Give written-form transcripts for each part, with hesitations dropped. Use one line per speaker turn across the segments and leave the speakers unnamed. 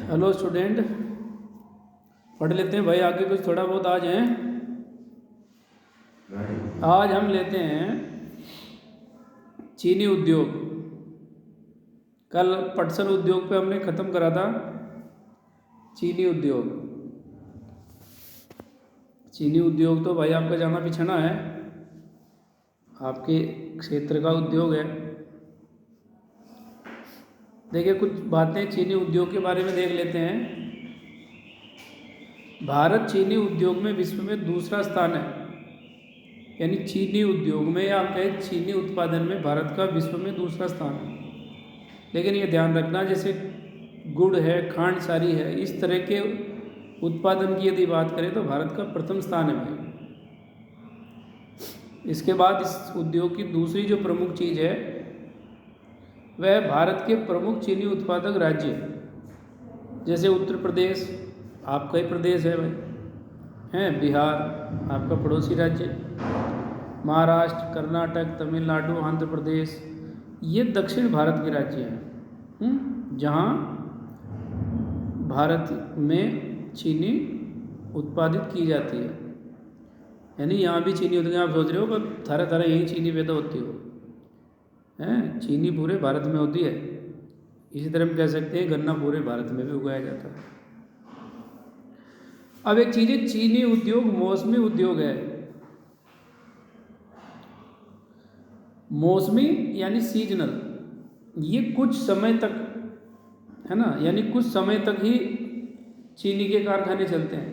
Hello student, पढ़ लेते हैं भाई आगे कुछ थोड़ा बहुत आज हैं। आज हम लेते हैं चीनी उद्योग। कल पटसन उद्योग पे हमने ख़त्म करा था चीनी उद्योग। चीनी उद्योग तो भाई आपका जाना पिछाना है, आपके क्षेत्र का उद्योग है। देखिए कुछ बातें चीनी उद्योग के बारे में देख लेते हैं। भारत चीनी उद्योग में विश्व में दूसरा स्थान है, यानी चीनी उद्योग में या आप कहें चीनी उत्पादन में भारत का विश्व में दूसरा स्थान है। लेकिन ये ध्यान रखना, जैसे गुड़ है, खांड सारी है, इस तरह के उत्पादन की यदि बात करें तो भारत का प्रथम स्थान है भाई। इसके बाद इस उद्योग की दूसरी जो प्रमुख चीज़ है वह भारत के प्रमुख चीनी उत्पादक राज्य, जैसे उत्तर प्रदेश आपका ही प्रदेश है भाई, हैं बिहार आपका पड़ोसी राज्य, महाराष्ट्र, कर्नाटक, तमिलनाडु, आंध्र प्रदेश, ये दक्षिण भारत के राज्य हैं जहाँ भारत में चीनी उत्पादित की जाती है। यानी यहाँ भी चीनी होती है। आप सोच रहे हो कि तरह तरह यही चीनी पैदा होती हो, हैं चीनी पूरे भारत में होती है। इसी तरह हम कह सकते हैं गन्ना पूरे भारत में भी उगाया जाता है। अब एक चीज़ है, चीनी उद्योग मौसमी उद्योग है। मौसमी यानी सीजनल, ये कुछ समय तक है ना, यानी कुछ समय तक ही चीनी के कारखाने चलते हैं।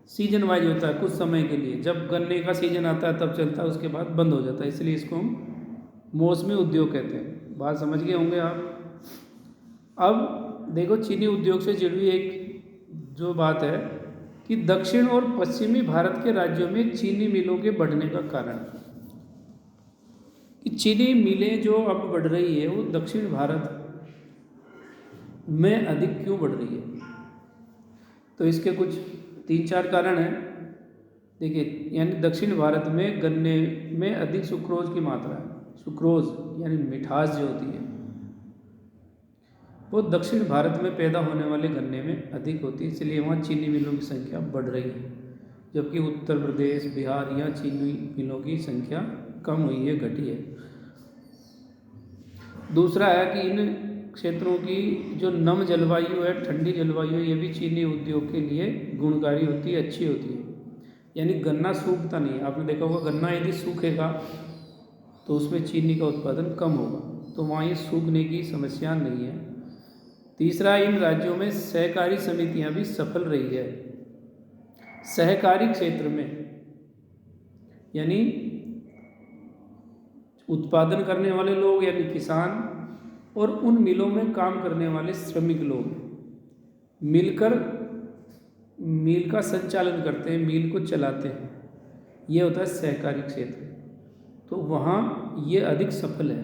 सीजन वाइज होता है, कुछ समय के लिए। जब गन्ने का सीजन आता है तब चलता है, उसके बाद बंद हो जाता है, इसलिए इसको हम मौसमी उद्योग कहते हैं। बात समझ गए होंगे आप। अब देखो चीनी उद्योग से जुड़ी हुई एक जो बात है कि दक्षिण और पश्चिमी भारत के राज्यों में चीनी मिलों के बढ़ने का कारण, कि चीनी मिलें जो अब बढ़ रही है वो दक्षिण भारत में अधिक क्यों बढ़ रही है, तो इसके कुछ 3-4 कारण हैं। देखिए, यानी दक्षिण भारत में गन्ने में अधिक सुक्रोज की मात्रा है। सुक्रोज यानी मिठास जो होती है वो दक्षिण भारत में पैदा होने वाले गन्ने में अधिक होती है, इसलिए वहाँ चीनी मिलों की संख्या बढ़ रही है। जबकि उत्तर प्रदेश, बिहार, यहाँ चीनी मिलों की संख्या कम हुई है, घटी है। दूसरा है कि इन क्षेत्रों की जो नम जलवायु है, ठंडी जलवायु है, ये भी चीनी उद्योग के लिए गुणकारी होती है, अच्छी होती है। यानी गन्ना सूखता नहीं है। आपने देखा होगा गन्ना यदि सूखेगा तो उसमें चीनी का उत्पादन कम होगा, तो वहाँ ये सूखने की समस्या नहीं है। तीसरा, इन राज्यों में सहकारी समितियाँ भी सफल रही है। सहकारी क्षेत्र में यानी उत्पादन करने वाले लोग यानी किसान और उन मिलों में काम करने वाले श्रमिक लोग मिलकर मिल का संचालन करते हैं, मिल को चलाते हैं। ये होता है सहकारी क्षेत्र। तो वहाँ ये अधिक सफल है,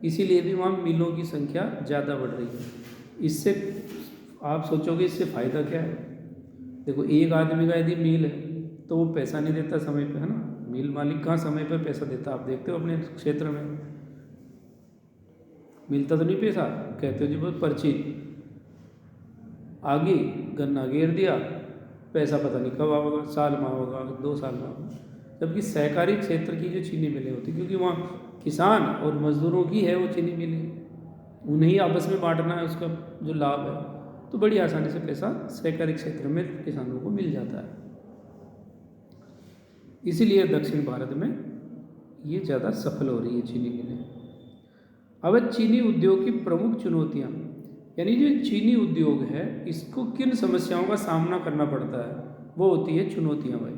इसीलिए भी वहाँ मिलों की संख्या ज़्यादा बढ़ रही है। इससे आप सोचोगे इससे फ़ायदा क्या है। देखो, एक आदमी का यदि मिल है तो वो पैसा नहीं देता समय पे, है ना। मिल मालिक कहाँ समय पे पैसा देता, आप देखते हो अपने क्षेत्र में मिलता तो नहीं पैसा। कहते हो जी बस पर्ची आ गई, गन्ना घेर दिया, पैसा पता नहीं कब आएगा, साल में होगा, 2 साल में होगा। जबकि सहकारी क्षेत्र की जो चीनी मिलें होती, क्योंकि वहाँ किसान और मजदूरों की है वो चीनी मिलें, उन्हें आपस में बांटना है उसका जो लाभ है, तो बड़ी आसानी से पैसा सहकारी क्षेत्र में किसानों को मिल जाता है। इसीलिए दक्षिण भारत में ये ज़्यादा सफल हो रही है चीनी मिलें। अब चीनी उद्योग की प्रमुख चुनौतियाँ, यानी जो चीनी उद्योग है इसको किन समस्याओं का सामना करना पड़ता है, वो होती है चुनौतियाँ भाई।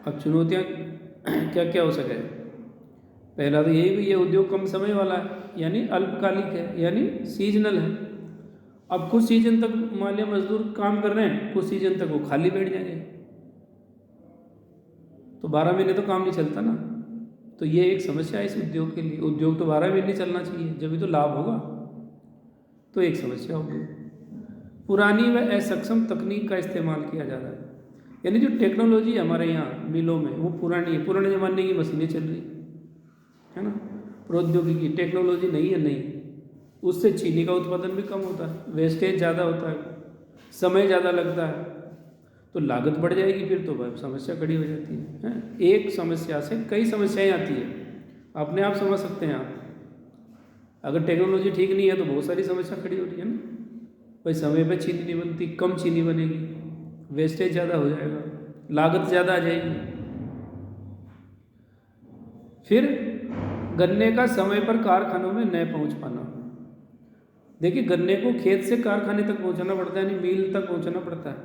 अब चुनौतियाँ क्या क्या हो सके। पहला तो यही भी, ये उद्योग कम समय वाला है, यानी अल्पकालिक है, यानी सीजनल है। अब कुछ सीजन तक मालिया मजदूर काम कर रहे हैं, कुछ सीजन तक वो खाली बैठ जाएंगे, तो 12 महीने तो काम नहीं चलता ना। तो ये एक समस्या है इस उद्योग के लिए। उद्योग तो 12 महीने चलना चाहिए, जब भी तो लाभ होगा, तो एक समस्या होगी। पुरानी व असक्षम तकनीक का इस्तेमाल किया जा रहा है, यानी जो टेक्नोलॉजी हमारे यहाँ मिलों में वो पुरानी है, पुराने ज़माने की मशीनें चल रही है ना। प्रौद्योगिकी टेक्नोलॉजी नहीं है, नहीं। उससे चीनी का उत्पादन भी कम होता है, वेस्टेज ज़्यादा होता है, समय ज़्यादा लगता है, तो लागत बढ़ जाएगी, फिर तो भाई समस्या खड़ी हो जाती है, हैं? एक समस्या से कई समस्याएं आती है, अपने आप समझ सकते हैं आप। अगर टेक्नोलॉजी ठीक नहीं है तो बहुत सारी समस्या खड़ी हो रही है ना भाई। समय पे चीनी नहीं बनती, कम चीनी बनेगी, वेस्टेज ज़्यादा हो जाएगा, लागत ज़्यादा आ जाएगी। फिर गन्ने का समय पर कारखानों में न पहुंच पाना। देखिए गन्ने को खेत से कारखाने तक पहुंचाना पड़ता है, यानी मिल तक पहुंचाना पड़ता है,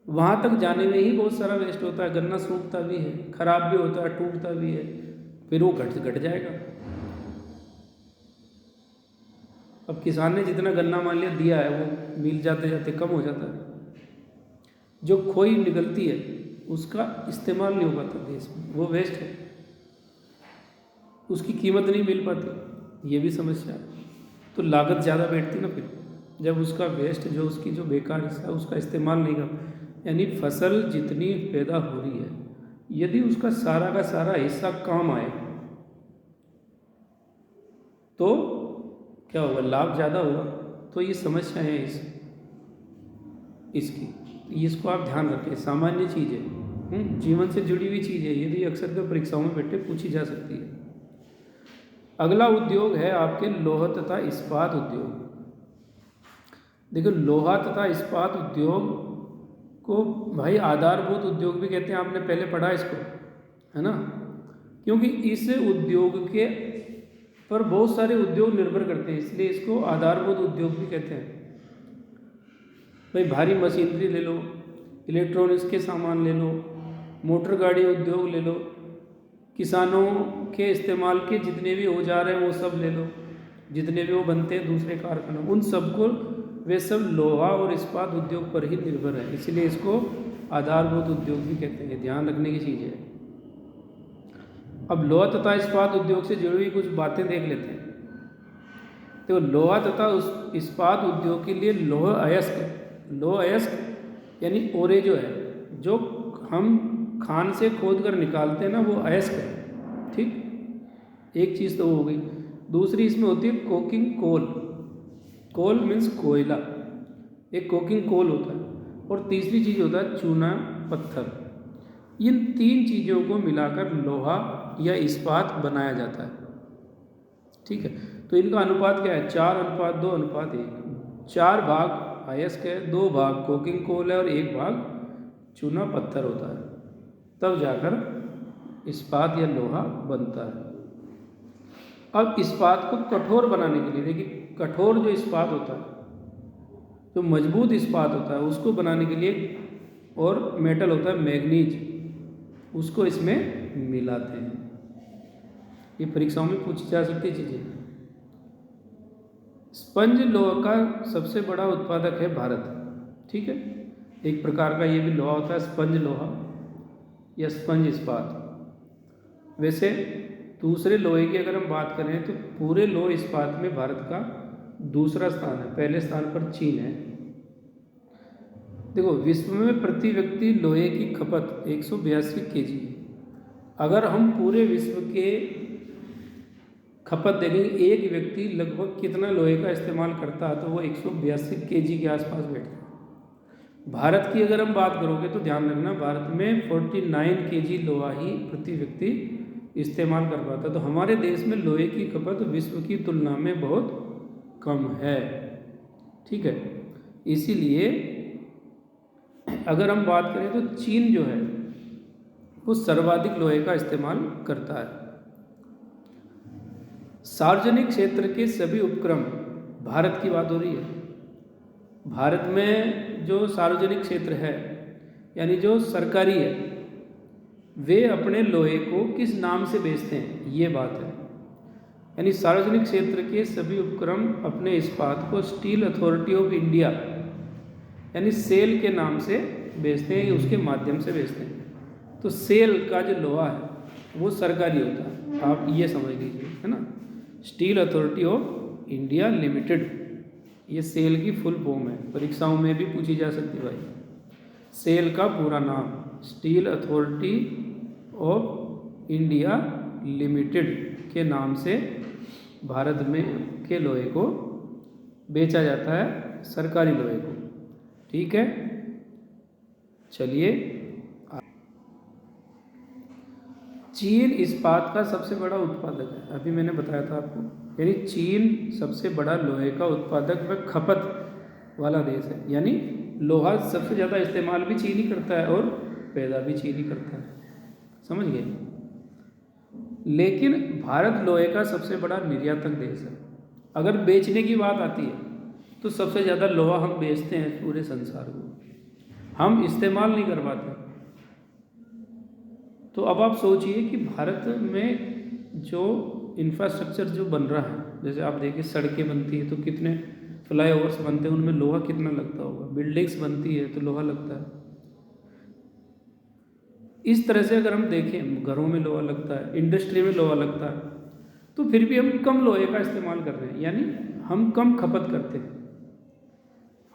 वहाँ तक जाने में ही बहुत सारा वेस्ट होता है। गन्ना सूखता भी है, खराब भी होता है, टूटता भी है, फिर वो घट जाएगा। अब किसान ने जितना गन्ना मान लिया दिया है वो मिल जाते जाते कम हो जाता है, जो खोई निकलती है उसका इस्तेमाल नहीं हो पाता देश में, वो वेस्ट है, उसकी कीमत नहीं मिल पाती, ये भी समस्या है। तो लागत ज़्यादा बैठती ना फिर, जब उसका वेस्ट जो उसकी जो बेकार हिस्सा है उसका इस्तेमाल नहीं कर, यानी फसल जितनी पैदा हो रही है यदि उसका सारा का सारा हिस्सा काम आए तो क्या होगा, लाभ ज़्यादा होगा। तो ये समस्या है इसकी, इसको आप ध्यान रखें, सामान्य चीज़ है, जीवन से जुड़ी हुई चीज़ है, यदि अक्सर के परीक्षाओं में बैठे पूछी जा सकती है। अगला उद्योग है आपके लोहा तथा इस्पात उद्योग। देखो लोहा तथा इस्पात उद्योग को भाई आधारभूत उद्योग भी कहते हैं, आपने पहले पढ़ा इसको, है ना, क्योंकि इस उद्योग के पर बहुत सारे उद्योग निर्भर करते हैं, इसलिए इसको आधारभूत उद्योग भी कहते हैं। भाई भारी मशीनरी ले लो, इलेक्ट्रॉनिक्स के सामान ले लो, मोटर गाड़ी उद्योग ले लो, किसानों के इस्तेमाल के जितने भी औजार हैं वो सब ले लो, जितने भी वो बनते हैं दूसरे कारखानों, उन सबको वे सब लोहा और इस्पात उद्योग पर ही निर्भर है, इसलिए इसको आधारभूत उद्योग भी कहते हैं। ध्यान रखने की चीज़ है। अब लोहा तथा इस्पात उद्योग से जुड़ी हुई कुछ बातें देख लेते हैं। तो लोहा तथा इस्पात उद्योग के लिए लोह अयस्क यानी ओरे जो है, जो हम खान से खोद कर निकालते हैं ना, वो अयस्क है, ठीक, एक चीज़ तो हो गई। दूसरी इसमें होती है कोकिंग कोल, कोल मीन्स कोयला, एक कोकिंग कोल होता है, और तीसरी चीज़ होता है चूना पत्थर। इन तीन चीज़ों को मिलाकर लोहा या इस्पात बनाया जाता है, ठीक है। तो इनका अनुपात क्या है, 4:2:1। 4 भाग अयस्क है, 2 भाग कोकिंग कोल है और 1 भाग चूना पत्थर होता है, तब जाकर इस्पात या लोहा बनता है। अब इस्पात को कठोर बनाने के लिए, देखिए कठोर जो इस्पात होता है, जो मजबूत इस्पात होता है, उसको बनाने के लिए और मेटल होता है मैग्नीज, उसको इसमें मिलाते हैं। ये परीक्षाओं में पूछी जा सकती चीज़ें। स्पंज लोहा का सबसे बड़ा उत्पादक है भारत, ठीक है, एक प्रकार का ये भी लोहा होता है स्पंज लोहा या स्पंज इस्पात। वैसे दूसरे लोहे की अगर हम बात करें तो पूरे लोह इस्पात में भारत का दूसरा स्थान है, पहले स्थान पर चीन है। देखो विश्व में प्रति व्यक्ति लोहे की खपत 182 kg। अगर हम पूरे विश्व के खपत देखेंगे, एक व्यक्ति लगभग कितना लोहे का इस्तेमाल करता है, तो वो 182 kg के आसपास बैठता है। भारत की अगर हम बात करोगे तो ध्यान रखना, भारत में 49 kg लोहा ही प्रति व्यक्ति इस्तेमाल कर पाता है। तो हमारे देश में लोहे की खपत विश्व की तुलना में बहुत कम है, ठीक है। इसीलिए अगर हम बात करें तो चीन जो है वो सर्वाधिक लोहे का इस्तेमाल करता है। सार्वजनिक क्षेत्र के सभी उपक्रम, भारत की बात हो रही है, भारत में जो सार्वजनिक क्षेत्र है यानी जो सरकारी है, वे अपने लोहे को किस नाम से बेचते हैं, ये बात है। यानी सार्वजनिक क्षेत्र के सभी उपक्रम अपने इस्पात को स्टील अथॉरिटी ऑफ इंडिया यानी सेल के नाम से बेचते हैं, उसके माध्यम से बेचते हैं। तो सेल का जो लोहा है वो सरकारी होता है, आप ये समझ लीजिए, है ना। Steel authority of India limited, ये सेल की फुल फॉर्म है, परीक्षाओं में भी पूछी जा सकती है भाई। सेल का पूरा नाम steel authority of India limited के नाम से भारत में के लोहे को बेचा जाता है, सरकारी लोहे को। ठीक है, चलिए। चीन इस्पात का सबसे बड़ा उत्पादक है, अभी मैंने बताया था आपको, यानी चीन सबसे बड़ा लोहे का उत्पादक व खपत वाला देश है, यानी लोहा सबसे ज़्यादा इस्तेमाल भी चीन ही करता है और पैदा भी चीन ही करता है, समझ गए। लेकिन भारत लोहे का सबसे बड़ा निर्यातक देश है। अगर बेचने की बात आती है तो सबसे ज़्यादा लोहा हम बेचते हैं पूरे संसार को, हम इस्तेमाल नहीं कर पाते। तो अब आप सोचिए कि भारत में जो इंफ्रास्ट्रक्चर जो बन रहा है, जैसे आप देखिए सड़कें बनती है तो कितने फ्लाईओवर्स बनते हैं, उनमें लोहा कितना लगता होगा, बिल्डिंग्स बनती है तो लोहा लगता है। इस तरह से अगर हम देखें, घरों में लोहा लगता है, इंडस्ट्री में लोहा लगता है, तो फिर भी हम कम लोहे का इस्तेमाल कर रहे हैं, यानी हम कम खपत करते हैं,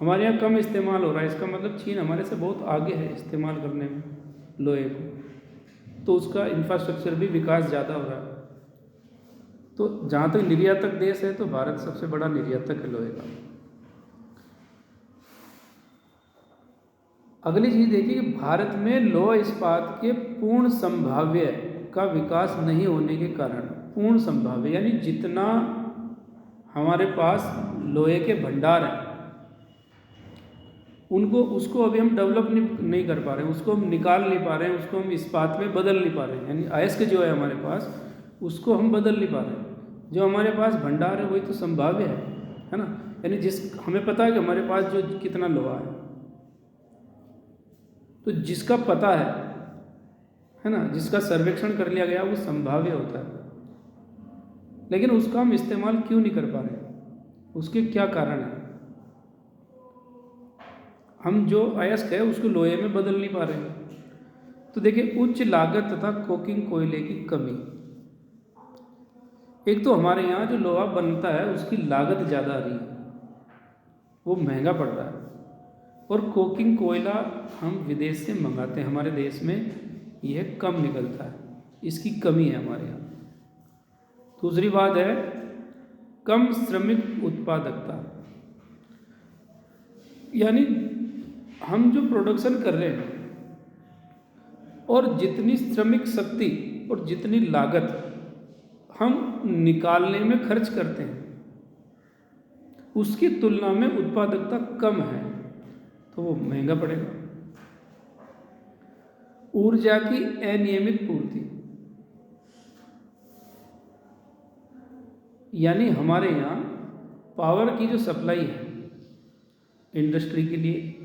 हमारे यहाँ कम इस्तेमाल हो रहा है। इसका मतलब चीन हमारे से बहुत आगे है इस्तेमाल करने में लोहे को, तो उसका इंफ्रास्ट्रक्चर भी विकास ज़्यादा हो रहा है। तो जहाँ तक निर्यातक देश है तो भारत सबसे बड़ा निर्यातक है लोहे का। अगली चीज़ देखिए कि भारत में लौह इस्पात के पूर्ण संभाव्य का विकास नहीं होने के कारण, पूर्ण संभाव्य यानी जितना हमारे पास लोहे के भंडार हैं उसको अभी हम डेवलप नहीं कर पा रहे हैं, उसको हम निकाल नहीं पा रहे हैं, उसको हम इस्पात में बदल नहीं पा रहे हैं, यानी अयस्क जो है हमारे पास उसको हम बदल नहीं पा रहे हैं। जो हमारे पास भंडार है वही तो संभाव्य है ना, यानी हमें पता है कि हमारे पास जो कितना लोहा है, तो जिसका पता है ना, जिसका सर्वेक्षण कर लिया गया वो संभाव्य होता है, लेकिन उसका हम इस्तेमाल क्यों नहीं कर पा रहे, उसके क्या कारण है। हम जो अयस्क है उसको लोहे में बदल नहीं पा रहे हैं। तो देखिए, उच्च लागत तथा कोकिंग कोयले की कमी। एक तो हमारे यहाँ जो लोहा बनता है उसकी लागत ज़्यादा आ रही है, वो महंगा पड़ रहा है, और कोकिंग कोयला हम विदेश से मंगाते हैं, हमारे देश में यह कम निकलता है, इसकी कमी है हमारे यहाँ। दूसरी बात है कम श्रमिक उत्पादकता, यानी हम जो प्रोडक्शन कर रहे हैं और जितनी श्रमिक शक्ति और जितनी लागत हम निकालने में खर्च करते हैं उसकी तुलना में उत्पादकता कम है, तो वो महंगा पड़ेगा। ऊर्जा की अनियमित पूर्ति, यानी हमारे यहाँ पावर की जो सप्लाई है इंडस्ट्री के लिए,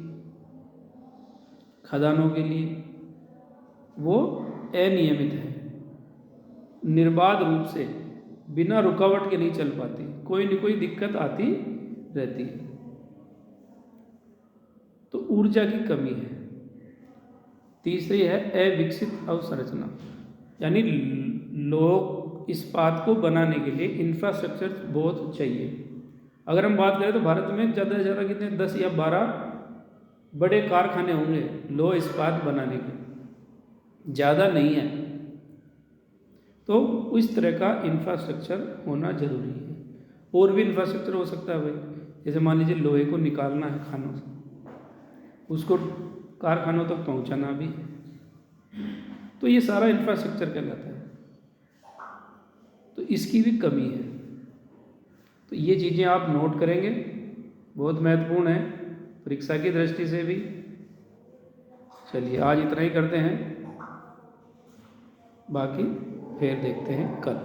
खदानों के लिए, वो अनियमित है, निर्बाध रूप से बिना रुकावट के नहीं चल पाती, कोई न कोई दिक्कत आती रहती है, तो ऊर्जा की कमी है। तीसरी है अविकसित अवसंरचना, यानी लोह इस्पात को बनाने के लिए इंफ्रास्ट्रक्चर बहुत चाहिए। अगर हम बात करें तो भारत में ज़्यादा से ज़्यादा कितने 10 या 12 बड़े कारखाने होंगे लोह इस्पात बनाने के, ज़्यादा नहीं है, तो इस तरह का इंफ्रास्ट्रक्चर होना जरूरी है। और भी इंफ्रास्ट्रक्चर हो सकता है भाई, जैसे मान लीजिए लोहे को निकालना है खानों से, उसको कारखानों तक पहुंचाना भी, तो ये सारा इंफ्रास्ट्रक्चर कहलाता है, तो इसकी भी कमी है। तो ये चीज़ें आप नोट करेंगे, बहुत महत्वपूर्ण है परीक्षा की दृष्टि से भी। चलिए आज इतना ही करते हैं, बाकी फिर देखते हैं कल।